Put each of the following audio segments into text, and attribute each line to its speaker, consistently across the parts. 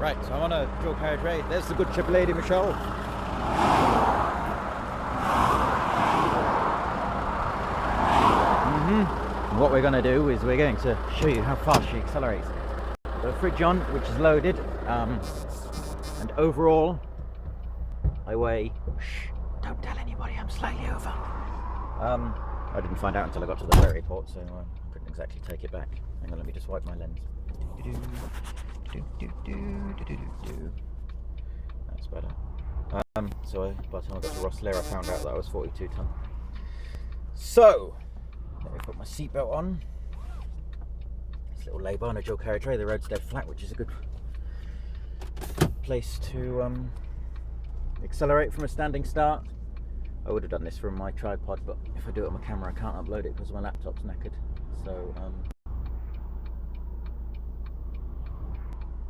Speaker 1: Right, so I'm on a dual carriageway. There's the good chip lady, Michelle. And what we're going to do is we're going to show you how fast she accelerates. The fridge on, which is loaded, and overall, I weigh. Shh! Don't tell anybody. I'm slightly over. I didn't find out until I got to the ferry port, so I couldn't exactly take it back. Hang on, let me just wipe my lens. That's better. So by the time I got to Rosslare, I found out that I was 42 tonne. So, let me put my seatbelt on. This little lay-by on a dual carriageway. The road's dead flat, which is a good place to accelerate from a standing start. I would have done this from my tripod, but if I do it on my camera, I can't upload it because my laptop's knackered. So,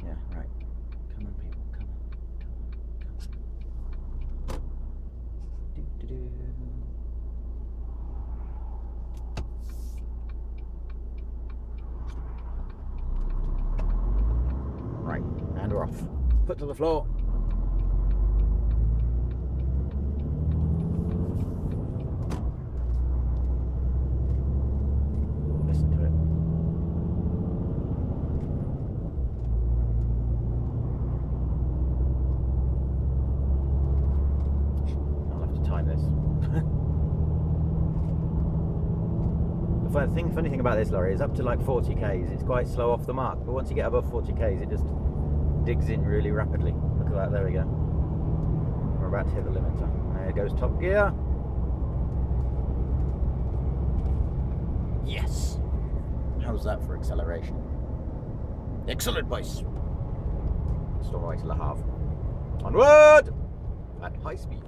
Speaker 1: yeah, right. Come on, people, come on. Do. Right, and we're off. Foot to the floor. Listen to it. I'll have to time this. The funny thing about this lorry is up to like 40 k's, it's quite slow off the mark, but once you get above 40 k's, it just digs in really rapidly. Look at that, there we go. We're about to hit the limiter. There goes top gear. Yes! How's that for acceleration? Excellent, boys! Still right to Le Havre. Onward! At high speed.